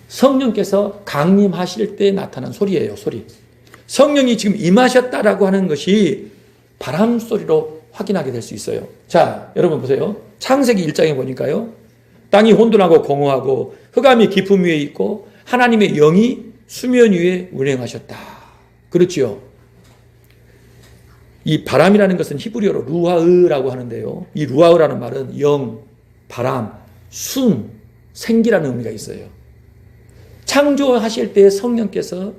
성령께서 강림하실 때 나타난 소리예요, 소리. 성령이 지금 임하셨다라고 하는 것이 바람 소리로 확인하게 될 수 있어요. 자, 여러분 보세요. 창세기 1장에 보니까요. 땅이 혼돈하고 공허하고 흑암이 깊음 위에 있고 하나님의 영이 수면 위에 운행하셨다. 그렇지요. 이 바람이라는 것은 히브리어로 루하으라고 하는데요. 이 루하으라는 말은 영, 바람, 숨, 생기라는 의미가 있어요. 창조하실 때 성령께서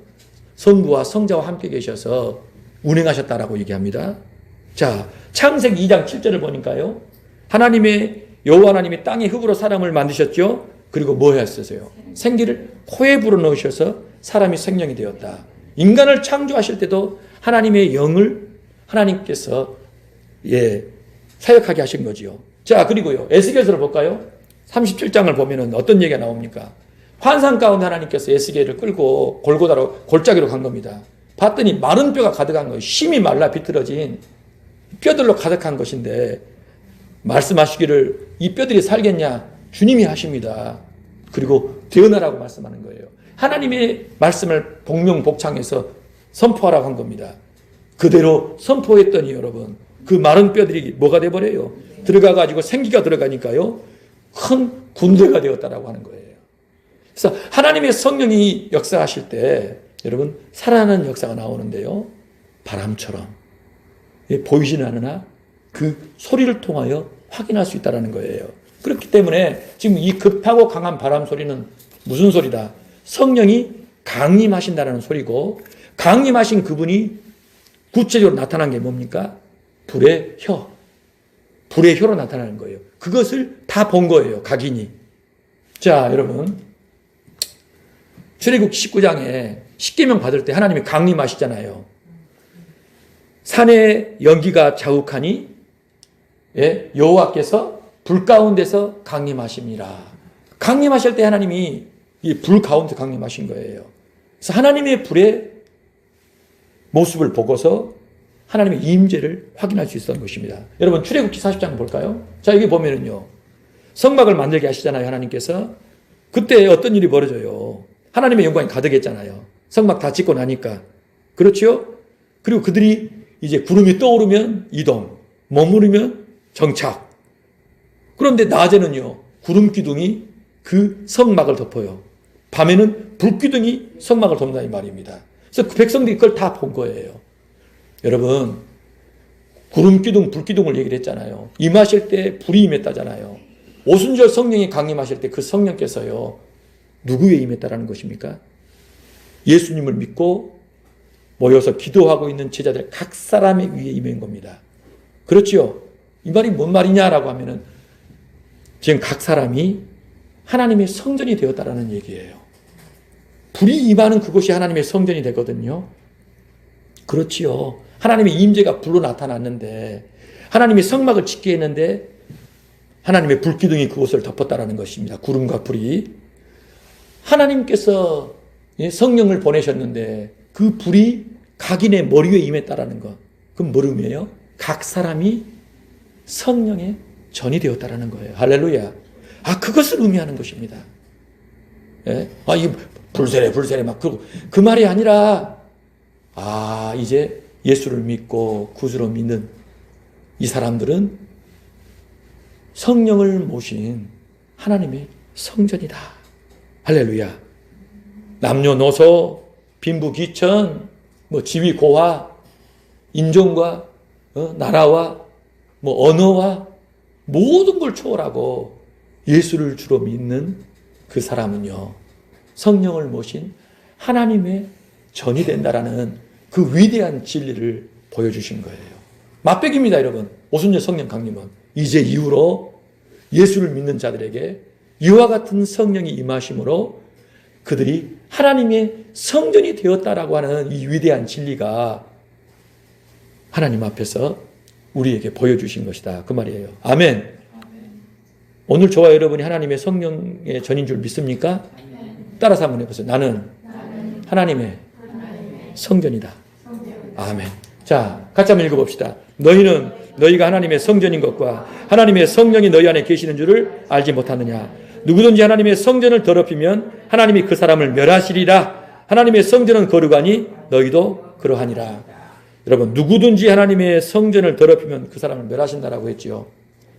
성부와 성자와 함께 계셔서 운행하셨다라고 얘기합니다. 자, 창세기 2장 7절을 보니까요. 여호와 하나님이 땅의 흙으로 사람을 만드셨죠. 그리고 뭐 했으세요? 생기를 코에 불어넣으셔서 사람이 생명이 되었다. 인간을 창조하실 때도 하나님의 영을 하나님께서 사역하게 하신 거지요. 자, 그리고요. 에스겔서를 볼까요? 37장을 보면은 어떤 얘기가 나옵니까? 환상 가운데 하나님께서 에스겔을 끌고 골고다로 골짜기로 간 겁니다. 봤더니 마른 뼈가 가득한 거예요. 심이 말라 비틀어진 뼈들로 가득한 것인데 말씀하시기를 이 뼈들이 살겠냐? 주님이 하십니다. 그리고 되어나라고 말씀하는 거예요. 하나님의 말씀을 복명복창해서 선포하라고 한 겁니다. 그대로 선포했더니 여러분 그 마른 뼈들이 뭐가 돼버려요? 들어가가지고 생기가 들어가니까요. 큰 군대가 되었다라고 하는 거예요. 그래서 하나님의 성령이 역사하실 때 여러분 살아나는 역사가 나오는데요. 바람처럼 보이지는 않으나 그 소리를 통하여 확인할 수 있다는 거예요. 그렇기 때문에 지금 이 급하고 강한 바람 소리는 무슨 소리다? 성령이 강림하신다는 소리고 강림하신 그분이 구체적으로 나타난 게 뭡니까? 불의 혀. 불의 혀로 나타나는 거예요. 그것을 다 본 거예요. 각인이. 자, 여러분. 출애굽기 19장에 십계명 받을 때 하나님이 강림하시잖아요. 산에 연기가 자욱하니 여호와께서 불 가운데서 강림하심이라. 강림하실 때 하나님이 이 불 가운데 강림하신 거예요. 그래서 하나님의 불의 모습을 보고서 하나님의 임재를 확인할 수 있었던 것입니다. 여러분 출애굽기 40장 볼까요? 자, 여기 보면은요. 성막을 만들게 하시잖아요, 하나님께서. 그때 어떤 일이 벌어져요? 하나님의 영광이 가득했잖아요. 성막 다 짓고 나니까. 그렇죠? 그리고 그들이 이제 구름이 떠오르면 이동, 머무르면 정착. 그런데 낮에는요, 구름 기둥이 그 성막을 덮어요. 밤에는 불 기둥이 성막을 덮는다 이 말입니다. 그래서 그 백성들이 그걸 다 본 거예요. 여러분, 구름 기둥, 불 기둥을 얘기를 했잖아요. 임하실 때 불이 임했다잖아요. 오순절 성령이 강림하실 때 그 성령께서요, 누구에 임했다라는 것입니까? 예수님을 믿고 모여서 기도하고 있는 제자들 각 사람의 위에 임한 겁니다. 그렇지요? 이 말이 뭔 말이냐라고 하면은 지금 각 사람이 하나님의 성전이 되었다라는 얘기예요. 불이 임하는 그곳이 하나님의 성전이 되거든요. 그렇지요. 하나님의 임재가 불로 나타났는데 하나님의 성막을 짓게 했는데 하나님의 불기둥이 그곳을 덮었다라는 것입니다. 구름과 불이. 하나님께서 성령을 보내셨는데 그 불이 각인의 머리 위에 임했다라는 것. 그건 뭘 의미해요? 각 사람이 성령의 전이 되었다라는 거예요. 할렐루야. 그것을 의미하는 것입니다. 예? 이 불세례 막 그 말이 아니라 이제 예수를 믿고 구주로 믿는 이 사람들은 성령을 모신 하나님의 성전이다. 할렐루야. 남녀노소, 빈부귀천, 지위 고하, 인종과 나라와 언어와 모든 걸 초월하고 예수를 주로 믿는 그 사람은요, 성령을 모신 하나님의 전이 된다라는 그 위대한 진리를 보여주신 거예요. 맛백입니다, 여러분. 오순절 성령 강림은 이제 이후로 예수를 믿는 자들에게 이와 같은 성령이 임하심으로 그들이 하나님의 성전이 되었다라고 하는 이 위대한 진리가 하나님 앞에서 우리에게 보여주신 것이다. 그 말이에요. 아멘. 오늘 저와 여러분이 하나님의 성령의 전인 줄 믿습니까? 따라서 한번 해보세요. 나는 하나님의 성전이다. 아멘. 자, 같이 한번 읽어봅시다. 너희는 너희가 하나님의 성전인 것과 하나님의 성령이 너희 안에 계시는 줄을 알지 못하느냐. 누구든지 하나님의 성전을 더럽히면 하나님이 그 사람을 멸하시리라. 하나님의 성전은 거룩하니 너희도 그러하니라. 여러분, 누구든지 하나님의 성전을 더럽히면 그 사람을 멸하신다라고 했지요.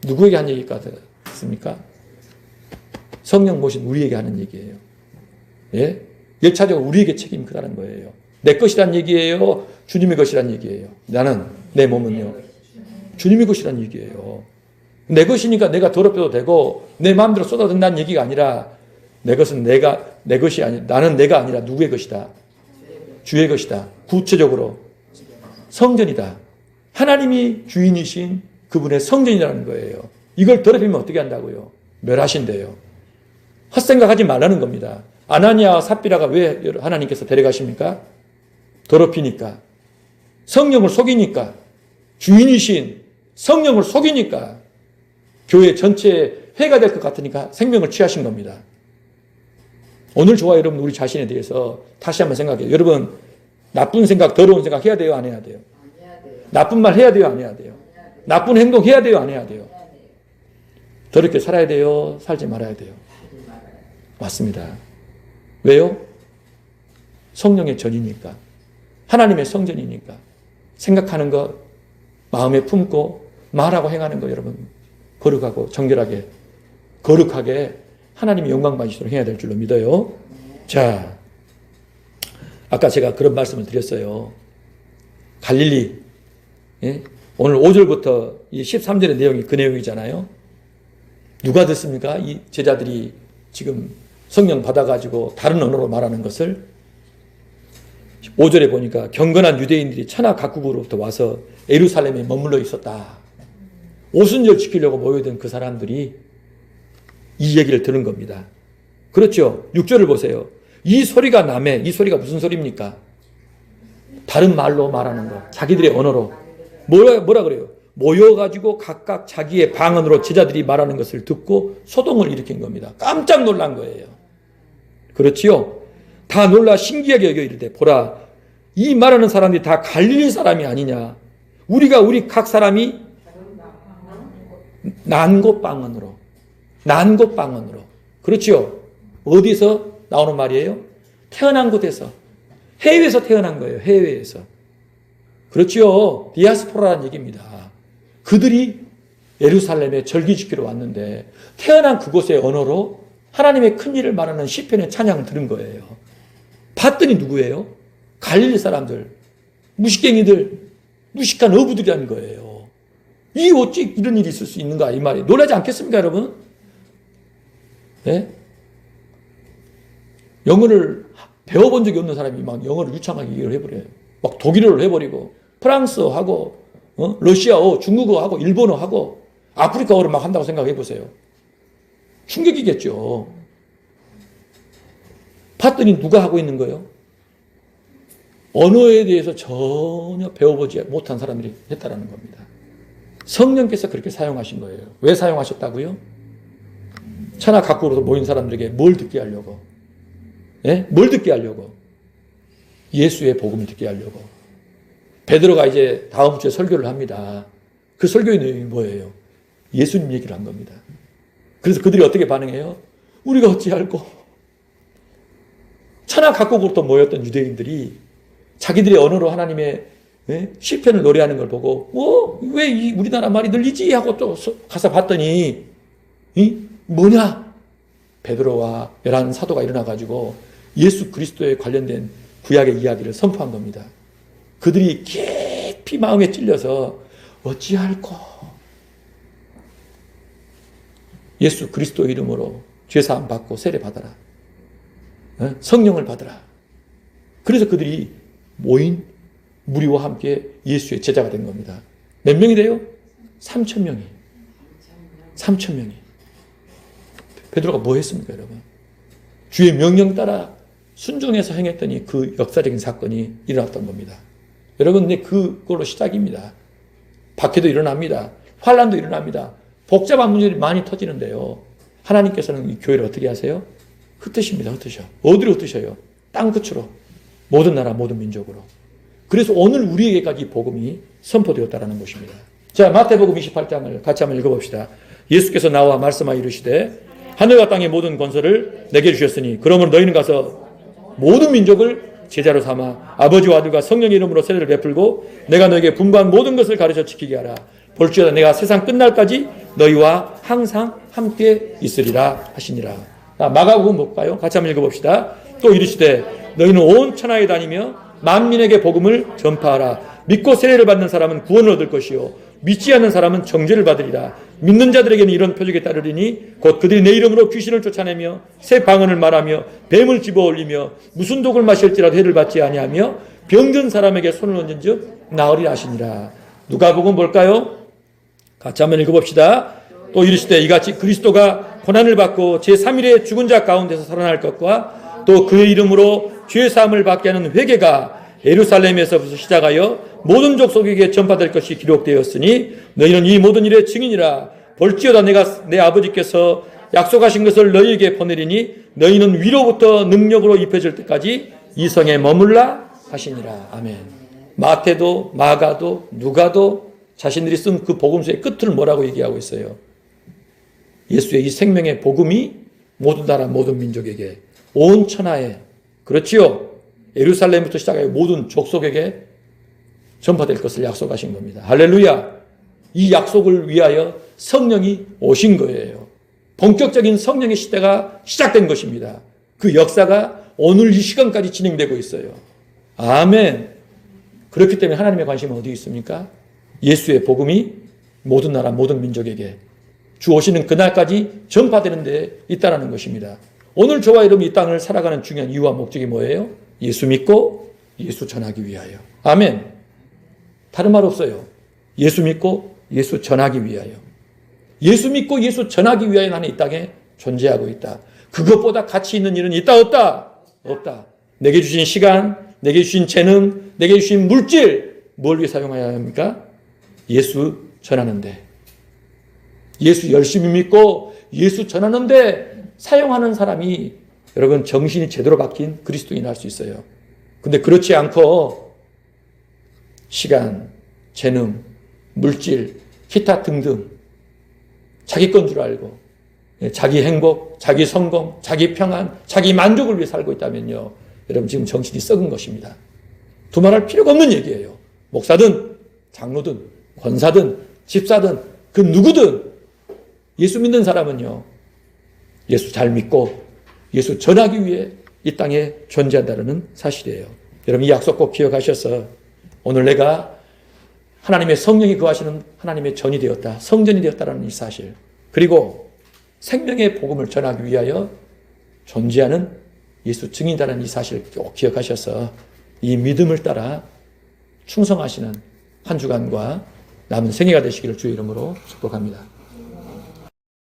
누구에게 한 얘기 같습니까? 성령 모신 우리에게 하는 얘기예요. 예? 열차적으로 우리에게 책임이 크다는 거예요. 내 것이란 얘기예요? 주님의 것이란 얘기예요? 나는, 내 몸은요? 주님의 것이란 얘기예요. 내 것이니까 내가 더럽혀도 되고 내 마음대로 쏟아든다는 얘기가 아니라 내 것은 내 것이 아니라 나는 내가 아니라 누구의 것이다? 주의 것이다. 구체적으로 성전이다. 하나님이 주인이신 그분의 성전이라는 거예요. 이걸 더럽히면 어떻게 한다고요? 멸하신대요. 헛생각하지 말라는 겁니다. 아나니아와 삽비라가 왜 하나님께서 데려가십니까? 더럽히니까. 성령을 속이니까. 주인이신 성령을 속이니까. 교회 전체에 해가 될 것 같으니까 생명을 취하신 겁니다. 오늘 저와 여러분 우리 자신에 대해서 다시 한번 생각해요. 여러분 나쁜 생각, 더러운 생각 해야 돼요? 안 해야 돼요? 나쁜 말 해야 돼요? 안 해야 돼요? 나쁜 행동 해야 돼요? 안 해야 돼요? 더럽게 살아야 돼요? 살지 말아야 돼요? 맞습니다. 왜요? 성령의 전이니까. 하나님의 성전이니까. 생각하는 것, 마음에 품고 말하고 행하는 것 여러분 거룩하고 정결하게 거룩하게 하나님의 영광 받으시도록 해야 될 줄로 믿어요. 자, 아까 제가 그런 말씀을 드렸어요. 갈릴리, 예? 오늘 5절부터 이 13절의 내용이 그 내용이잖아요. 누가 듣습니까? 이 제자들이 지금 성령 받아가지고 다른 언어로 말하는 것을 5절에 보니까 경건한 유대인들이 천하 각국으로부터 와서 예루살렘에 머물러 있었다. 오순절 지키려고 모여든 그 사람들이 이 얘기를 들은 겁니다. 그렇죠. 6절을 보세요. 이 소리가 남의, 이 소리가 무슨 소리입니까? 다른 말로 말하는 거. 자기들의 언어로. 뭐라 그래요? 모여가지고 각각 자기의 방언으로 제자들이 말하는 것을 듣고 소동을 일으킨 겁니다. 깜짝 놀란 거예요. 그렇지요? 다 놀라 신기하게 여겨 이르되 보라 이 말하는 사람들이 다 갈릴리 사람이 아니냐. 우리 각 사람이 난곳방언으로 그렇지요? 어디서 나오는 말이에요? 태어난 곳에서 해외에서 태어난 거예요. 해외에서. 그렇지요? 디아스포라라는 얘기입니다. 그들이 예루살렘에 절기 지키러 왔는데 태어난 그곳의 언어로 하나님의 큰 일을 말하는 시편의 찬양을 들은 거예요. 봤더니 누구예요? 갈릴리 사람들, 무식갱이들, 무식한 어부들이라는 거예요. 이 어찌 이런 일이 있을 수 있는가 이 말이 놀라지 않겠습니까 여러분? 네? 영어를 배워본 적이 없는 사람이 막 영어를 유창하게 얘기를 해버려요. 막 독일어를 해버리고 프랑스어하고 러시아어, 중국어하고 일본어하고 아프리카어를 막 한다고 생각해 보세요. 충격이겠죠. 봤더니 누가 하고 있는 거예요? 언어에 대해서 전혀 배워보지 못한 사람들이 했다라는 겁니다. 성령께서 그렇게 사용하신 거예요. 왜 사용하셨다고요? 천하 각국으로서 모인 사람들에게 뭘 듣게 하려고? 예? 뭘 듣게 하려고? 예수의 복음을 듣게 하려고. 베드로가 이제 다음 주에 설교를 합니다. 그 설교의 내용이 뭐예요? 예수님 얘기를 한 겁니다. 그래서 그들이 어떻게 반응해요? 우리가 어찌할꼬? 천하 각국으로부터 모였던 유대인들이 자기들의 언어로 하나님의 시편을 노래하는 걸 보고 왜 우리나라 말이 들리지? 하고 또 가서 봤더니 뭐냐? 베드로와 11 사도가 일어나가지고 예수 그리스도에 관련된 구약의 이야기를 선포한 겁니다. 그들이 깊이 마음에 찔려서 어찌할꼬? 예수 그리스도 이름으로 죄사함 받고 세례 받아라. 성령을 받아라. 그래서 그들이 모인 무리와 함께 예수의 제자가 된 겁니다. 몇 명이 돼요? 3,000명이. 3,000명이. 베드로가 뭐 했습니까, 여러분? 주의 명령 따라 순종해서 행했더니 그 역사적인 사건이 일어났던 겁니다. 여러분, 근데 그걸로 시작입니다. 박해도 일어납니다. 환란도 일어납니다. 복잡한 문제들이 많이 터지는데요. 하나님께서는 이 교회를 어떻게 하세요? 흩으십니다. 흩으셔. 어디로 흩으셔요? 땅 끝으로. 모든 나라, 모든 민족으로. 그래서 오늘 우리에게까지 복음이 선포되었다는 것입니다. 자, 마태복음 28장을 같이 한번 읽어봅시다. 예수께서 나와 말씀하여 이르시되 하늘과 땅의 모든 권세를 내게 주셨으니 그러므로 너희는 가서 모든 민족을 제자로 삼아 아버지와 아들과 성령의 이름으로 세례를 베풀고 내가 너에게 분부한 모든 것을 가르쳐 지키게 하라. 볼지어다 내가 세상 끝날까지 너희와 항상 함께 있으리라 하시니라. 마가복음 볼까요? 같이 한번 읽어봅시다. 또 이르시되 너희는 온 천하에 다니며 만민에게 복음을 전파하라. 믿고 세례를 받는 사람은 구원을 얻을 것이요 믿지 않는 사람은 정죄를 받으리라. 믿는 자들에게는 이런 표적이 따르리니 곧 그들이 내 이름으로 귀신을 쫓아내며 새 방언을 말하며 뱀을 집어올리며 무슨 독을 마실지라도 해를 받지 아니하며 병든 사람에게 손을 얹은 즉 나으리라 하시니라. 누가복음 볼까요? 같이 한번 읽어봅시다. 또 이르시되 이같이 그리스도가 고난을 받고 제3일에 죽은 자 가운데서 살아날 것과 또 그의 이름으로 죄사함을 받게 하는 회개가 예루살렘에서부터 시작하여 모든 족속에게 전파될 것이 기록되었으니 너희는 이 모든 일의 증인이라. 볼지어다 내가 내 아버지께서 약속하신 것을 너희에게 보내리니 너희는 위로부터 능력으로 입혀질 때까지 이 성에 머물라 하시니라. 아멘. 마태도 마가도 누가도 자신들이 쓴 그 복음서의 끝을 뭐라고 얘기하고 있어요? 예수의 이 생명의 복음이 모든 나라 모든 민족에게 온 천하에, 그렇지요, 예루살렘부터 시작하여 모든 족속에게 전파될 것을 약속하신 겁니다. 할렐루야. 이 약속을 위하여 성령이 오신 거예요. 본격적인 성령의 시대가 시작된 것입니다. 그 역사가 오늘 이 시간까지 진행되고 있어요. 아멘. 그렇기 때문에 하나님의 관심은 어디 있습니까? 예수의 복음이 모든 나라 모든 민족에게 주 오시는 그날까지 전파되는 데 있다는 것입니다. 오늘 저와 여러분이 이 땅을 살아가는 중요한 이유와 목적이 뭐예요? 예수 믿고 예수 전하기 위하여. 아멘. 다른 말 없어요. 예수 믿고 예수 전하기 위하여. 예수 믿고 예수 전하기 위하여 나는 이 땅에 존재하고 있다. 그것보다 가치 있는 일은 있다 없다? 없다. 내게 주신 시간, 내게 주신 재능, 내게 주신 물질, 뭘 위해 사용해야 합니까? 예수 전하는데. 예수 열심히 믿고 예수 전하는데 사용하는 사람이 여러분 정신이 제대로 박힌 그리스도인이 할 수 있어요. 근데 그렇지 않고 시간, 재능, 물질, 기타 등등 자기 건 줄 알고 자기 행복, 자기 성공, 자기 평안, 자기 만족을 위해 살고 있다면요, 여러분 지금 정신이 썩은 것입니다. 두말할 필요가 없는 얘기예요. 목사든 장로든 권사든 집사든 그 누구든 예수 믿는 사람은요, 예수 잘 믿고 예수 전하기 위해 이 땅에 존재한다는 사실이에요. 여러분 이 약속 꼭 기억하셔서 오늘 내가 하나님의 성령이 거하시는 하나님의 전이 되었다, 성전이 되었다는 이 사실, 그리고 생명의 복음을 전하기 위하여 존재하는 예수 증인이라는 이 사실을 꼭 기억하셔서 이 믿음을 따라 충성하시는 한 주간과 남은 생애가 되시기를 주의 이름으로 축복합니다.